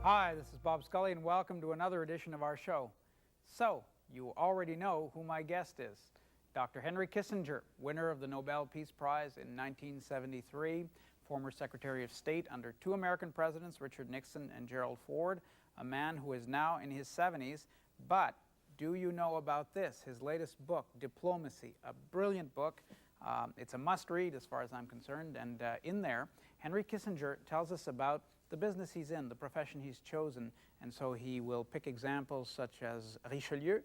Hi, this is Bob Scully, and welcome to another edition of our show. So, you already know who my guest is. Dr. Henry Kissinger, winner of the Nobel Peace Prize in 1973, former Secretary of State under two American presidents, Richard Nixon and Gerald Ford, a man who is now in his 70s. But do you know about this, his latest book, Diplomacy, a brilliant book. It's a must-read as far as I'm concerned, and in there, Henry Kissinger tells us about the business he's in, the profession he's chosen, and so he will pick examples such as Richelieu,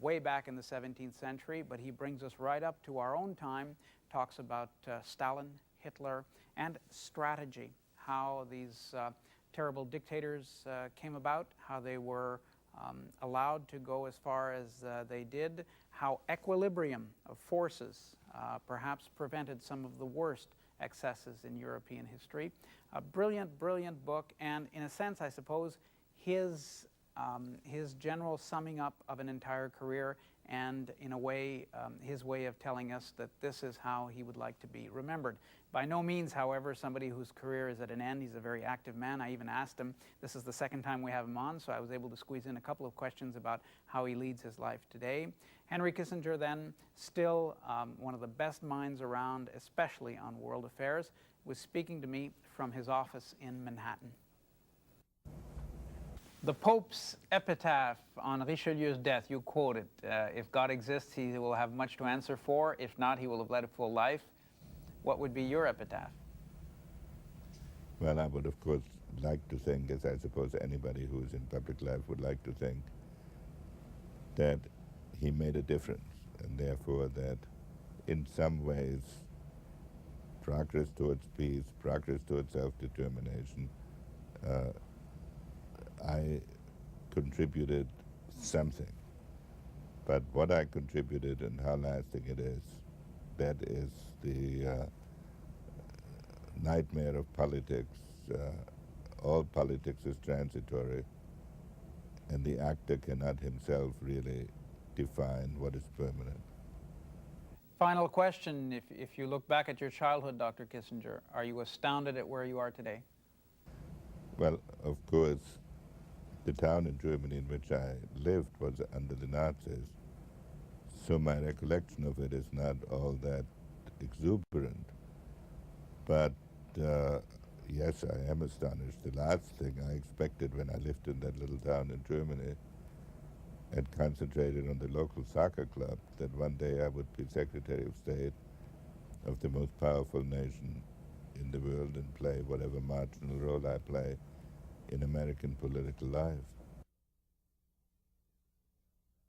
way back in the 17th century, but he brings us right up to our own time, talks about Stalin, Hitler, and strategy, how these terrible dictators came about, how they were allowed to go as far as they did, how equilibrium of forces perhaps prevented some of the worst excesses in European history. A brilliant, brilliant book, and in a sense, I suppose, his general summing up of an entire career, and in a way, his way of telling us that this is how he would like to be remembered. By no means, however, somebody whose career is at an end. He's a very active man. I even asked him, this is the second time we have him on, so I was able to squeeze in a couple of questions about how he leads his life today. Henry Kissinger, then, still one of the best minds around, especially on world affairs, was speaking to me from his office in Manhattan. The Pope's epitaph on Richelieu's death, you quote it. If God exists, he will have much to answer for. If not, he will have led a full life. What would be your epitaph? Well, I would, of course, like to think, as I suppose anybody who is in public life would like to think, that he made a difference, and therefore that in some ways progress towards peace, progress towards self-determination, I contributed something. But what I contributed and how lasting it is, that is the nightmare of politics. All politics is transitory, and the actor cannot himself really define what is permanent. Final question. If you look back at your childhood, Dr. Kissinger, are you astounded at where you are today? Well, of course, the town in Germany in which I lived was under the Nazis, so my recollection of it is not all that exuberant. But yes, I am astonished. The last thing I expected when I lived in that little town in Germany and concentrated on the local soccer club, that one day I would be Secretary of State of the most powerful nation in the world and play whatever marginal role I play in American political life.